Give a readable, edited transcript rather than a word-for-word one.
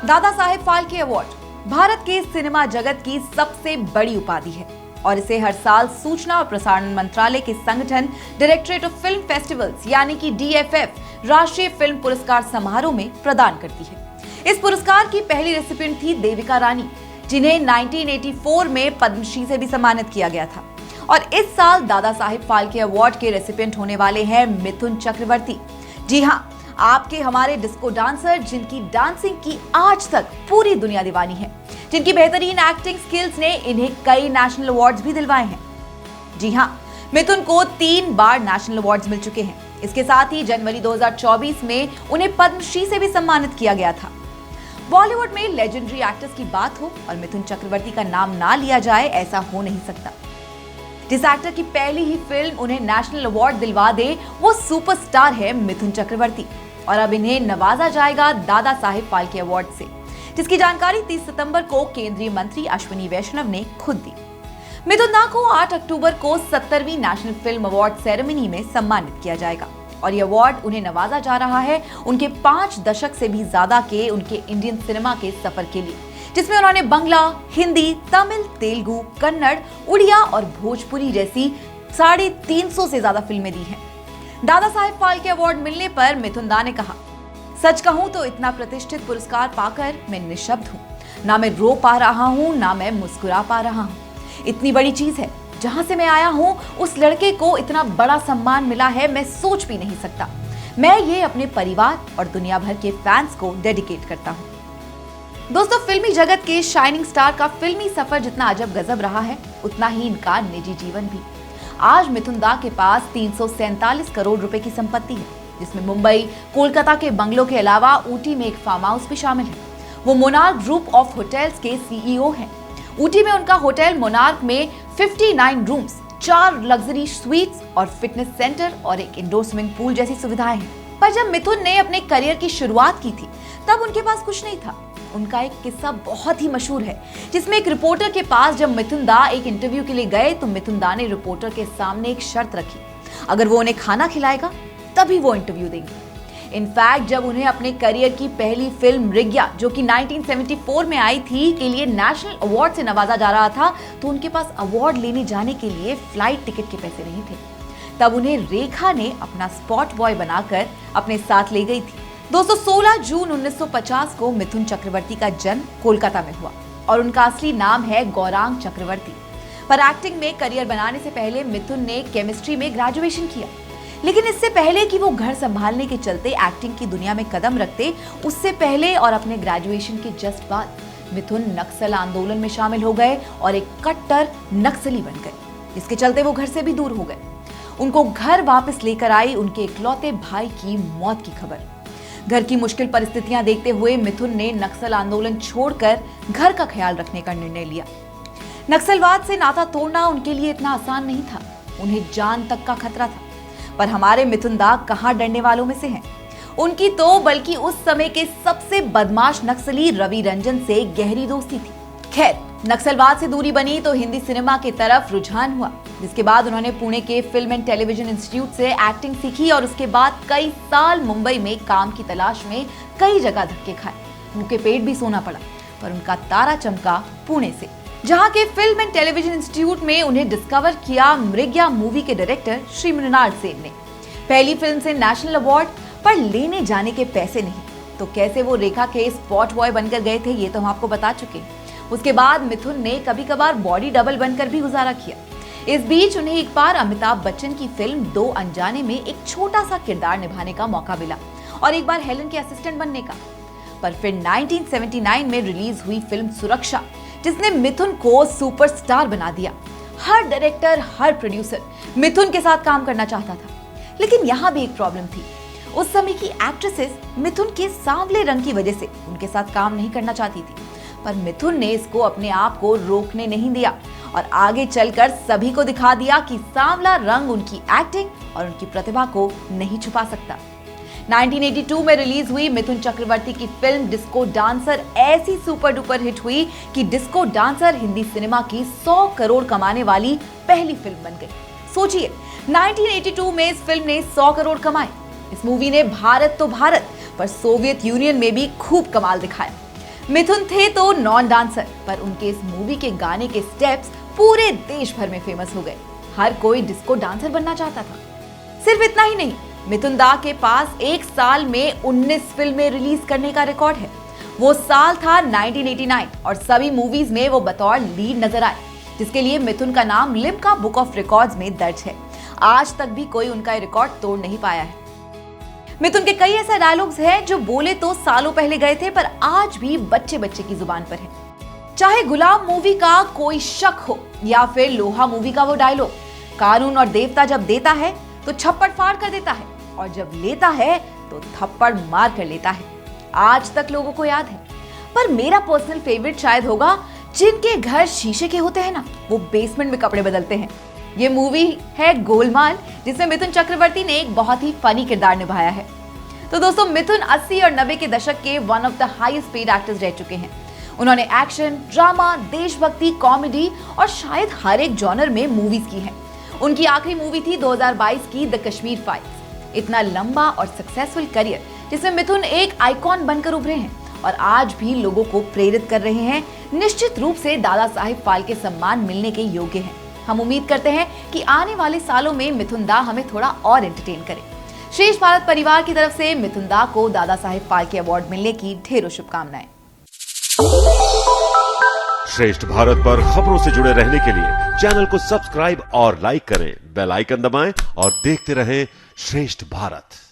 Dada Saheb Phalke award Bharat के cinema जगत की सबसे बड़ी उपाधि है और इसे हर साल सूचना और प्रसारण मंत्रालय के संगठन डायरेक्टरेट ऑफ फिल्म फेस्टिवल्स यानी कि DFF राष्ट्रीय फिल्म पुरस्कार समारोह में प्रदान करती है। इस पुरस्कार की पहली रेसिपिएंट थी देविका रानी, जिन्हें 1984 में पद्मश्री से भी सम्मानित किया गया था। और इस साल दादा साहेब फाल्के अवार्ड के रेसिपिएंट होने वाले हैं मिथुन चक्रवर्ती। जी हाँ, आपके हमारे डिस्को डांसर, जिनकी डांसिंग की आज तक पूरी दुनिया दीवानी है, जिनकी बेहतरीन एक्टिंग स्किल्स ने इन्हें कई नेशनल अवार्ड्स भी दिलवाए हैं। जी हाँ, मिथुन को 3 बार नेशनल अवार्ड्स मिल चुके हैं। इसके साथ ही जनवरी 2024 में उन्हें पद्मश्री से भी सम्मानित किया गया था। बॉलीवुड में लेजेंडरी एक्टर्स की बात हो और मिथुन चक्रवर्ती का नाम ना लिया जाए, ऐसा हो नहीं सकता। जिस एक्टर की पहली ही फिल्म उन्हें नेशनल अवार्ड दिलवा दे, वो सुपरस्टार है मिथुन चक्रवर्ती। और अब इन्हें नवाजा जाएगा दादा साहेब फाल्के अवार्ड से, जिसकी जानकारी 30 सितंबर को केंद्रीय मंत्री अश्विनी वैष्णव ने खुद दी। मिथुन दा को 8 अक्टूबर को 70वीं नेशनल फिल्म अवार्ड सेरेमनी में सम्मानित किया जाएगा और ये अवार्ड उन्हें नवाजा जा रहा है उनके 5 दशक से भी ज्यादा के उनके इंडियन सिनेमा के सफर के लिए, जिसमें उन्होंने बंगला, हिंदी, तमिल, तेलुगु, कन्नड़, उड़िया और भोजपुरी जैसी 350 से ज्यादा फिल्में दी हैं। दादा साहेब फाल्के अवार्ड मिलने पर मिथुन दा ने कहा, सच कहूं तो इतना प्रतिष्ठित पुरस्कार पाकर मैं निशब्द हूं। ना मैं रो पा रहा हूं, ना मैं मुस्कुरा पा रहा हूं। इतनी बड़ी चीज है, जहां से मैं आया हूं उस लड़के को इतना बड़ा सम्मान मिला है, मैं सोच भी नहीं सकता। मैं ये अपने परिवार और दुनिया भर के फैंस को डेडिकेट करता हूं। दोस्तों, फिल्मी जगत के शाइनिंग स्टार का फिल्मी सफर जितना अजब गजब रहा है, उतना ही इनका निजी जीवन भी। आज मिथुन दा के पास 347 करोड़ रुपए की संपत्ति है, जिसमें मुंबई, कोलकाता के बंगलों के अलावा ऊटी में एक फार्म हाउस भी शामिल है। वो मोनार्क ग्रुप ऑफ होटल्स के CEO हैं। ऊटी में उनका होटल मोनार्क में 59 रूम्स, 4 लग्जरी स्वीट्स और फिटनेस सेंटर और एक इंडोर स्विमिंग पूल जैसी सुविधाएं हैं। पर जब मिथुन ने अपने करियर की शुरुआत की थी, तब उनके पास कुछ नहीं था। उनका एक किस्सा बहुत ही मशहूर है, जिसमें एक रिपोर्टर के पास जब मिथुन दा एक इंटरव्यू के लिए गए, तो मिथुन दा ने रिपोर्टर के सामने एक शर्त रखी, अगर वो उन्हें खाना खिलाएगा तभी वो इंटरव्यू देंगे। इनफैक्ट जब उन्हें अपने करियर की पहली फिल्म रिग्या, जो कि 1974 में आई थी, के लिए नेशनल अवार्ड से नवाजा जा रहा था, तो उनके पास अवार्ड लेने जाने के लिए फ्लाइट टिकट के पैसे नहीं थे। तब उन्हें रेखा ने अपना स्पॉट बॉय बनाकर अपने साथ ले गई थी। दोस्तों, 16 जून 1950 को मिथुन चक्रवर्ती का जन्म कोलकाता में हुआ और उनका असली नाम है गौरांग चक्रवर्ती। पर एक्टिंग में करियर बनाने से पहले मिथुन ने केमिस्ट्री में ग्रेजुएशन किया। लेकिन इससे पहले कि वो घर संभालने के चलते एक्टिंग की दुनिया में कदम रखते, उससे पहले और अपने ग्रेजुएशन के जस्ट बाद मिथुन नक्सल आंदोलन में शामिल हो गए और एक कट्टर नक्सली बन गए, जिसके चलते वो घर से भी दूर हो गए। उनको घर वापस लेकर आई उनके इकलौते भाई की मौत की खबर। घर की मुश्किल परिस्थितियां देखते हुए मिथुन ने नक्सल आंदोलन छोड़कर घर का ख्याल रखने का निर्णय लिया। नक्सलवाद से नाता तोड़ना उनके लिए इतना आसान नहीं था, उन्हें जान तक का खतरा था। पर हमारे मिथुन दा कहां डरने वालों में से हैं। उनकी तो बल्कि उस समय के सबसे बदमाश नक्सली रवि रंजन से गहरी दोस्ती थी। खैर, नक्सलवाद से दूरी बनी तो हिंदी सिनेमा की तरफ रुझान हुआ, जिसके बाद उन्होंने पुणे के फिल्म एंड टेलीविजन इंस्टीट्यूट से एक्टिंग सीखी और उसके बाद कई साल मुंबई में काम की तलाश में कई जगह धक्के खाए, भूखे पेट भी सोना पड़ा। पर उनका तारा चमका पुणे से, जहां के फिल्म एंड टेलीविजन इंस्टीट्यूट में उन्हें डिस्कवर किया मृग्या मूवी के डायरेक्टर श्री मृणाल सेन ने। पहली फिल्म से नेशनल अवार्ड, पर लेने जाने के पैसे नहीं, तो कैसे वो रेखा के स्पॉट बॉय बनकर गए थे, ये तो हम आपको बता चुके हैं। उसके बाद मिथुन ने कभी कभार बॉडी डबल बनकर भी गुजारा किया। इस बीच उन्हें एक बार अमिताभ बच्चन की फिल्म 2 अनजाने में एक छोटा सा किरदार निभाने का मौका मिला और एक बार हेलन के असिस्टेंट बनने का। पर फिर 1979 में रिलीज हुई फिल्म सुरक्षा, जिसने मिथुन को सुपरस्टार बना दिया। हर डायरेक्टर, हर प्रोड्यूसर मिथुन के साथ काम करना चाहता था। लेकिन यहाँ भी एक प्रॉब्लम थी, उस समय की एक्ट्रेसेस मिथुन के सांवले रंग की वजह से उनके साथ काम नहीं करना चाहती थी। पर मिथुन ने इसको अपने आप को रोकने नहीं दिया और आगे चलकर सभी को दिखा दिया कि सांवला रंग उनकी एक्टिंग और उनकी प्रतिभा को नहीं छुपा सकता। 1982 में रिलीज हुई मिथुन चक्रवर्ती की फिल्म डिस्को डांसर ऐसी सुपर डुपर हिट हुई कि डिस्को डांसर हिंदी सिनेमा की 100 करोड़ कमाने वाली पहली फिल्म बन गई। सोचिए, 1982 में इस फिल्म ने 100 करोड़ कमाए। इस मूवी ने भारत तो भारत पर सोवियत यूनियन में भी खूब कमाल दिखाया। मिथुन थे तो नॉन डांसर, पर उनके इस मूवी के गाने के स्टेप्स पूरे देश भर में फेमस हो गए। हर कोई डिस्को डांसर बनना चाहता था। सिर्फ इतना ही नहीं, मिथुन दा के पास एक साल में 19 फिल्में रिलीज करने का रिकॉर्ड है। वो साल था 1989 और सभी मूवीज में वो बतौर लीड नजर आए, जिसके लिए मिथुन का नाम लिम्का बुक ऑफ रिकॉर्ड्स में दर्ज है। आज तक भी कोई उनका रिकॉर्ड तोड़ नहीं पाया है। मिथुन के कई ऐसे डायलॉग्स हैं जो बोले तो सालों पहले गए थे, पर आज भी बच्चे बच्चे की जुबान पर है। चाहे गुलाम मूवी का कोई शक हो या फिर लोहा मूवी का वो डायलॉग, कानून और देवता जब देता है तो छप्पड़ फाड़ कर देता है, और जब लेता है तो थप्पड़ मार कर लेता है। आज तक लोगों को याद है। पर मेरा पर्सनल फेवरेट शायद होगा जिनके घर शीशे के होते हैं ना, वो बेसमेंट में कपड़े बदलते हैं। ये मूवी है गोलमाल, जिसमें मिथुन चक्रवर्ती ने एक बहुत ही फनी किरदार निभाया है। तो दोस्तों, मिथुन 80 और 90 के दशक के one of the highest paid actors रह चुके हैं। उन्होंने एक्शन, ड्रामा, देशभक्ति, कॉमेडी और शायद हर एक जॉनर में मूवीज की हैं। उनकी आखिरी मूवी थी 2022 की द कश्मीर फाइल्स। इतना लंबा और सक्सेसफुल करियर जिसमें मिथुन एक आइकॉन बनकर उभरे हैं और आज भी लोगों को प्रेरित कर रहे हैं, निश्चित रूप से दादा साहेब फाल्के सम्मान मिलने के योग्य हैं। हम उम्मीद करते हैं कि आने वाले सालों में मिथुन दा हमें थोड़ा और एंटरटेन करें। श्रेष्ठ भारत परिवार की तरफ से मिथुन दा को दादा साहेब फाल्के अवार्ड मिलने की ढेरों शुभकामनाएं। श्रेष्ठ भारत पर खबरों से जुड़े रहने के लिए चैनल को सब्सक्राइब और लाइक करें, बेल आइकन दबाएं और देखते रहें श्रेष्ठ भारत।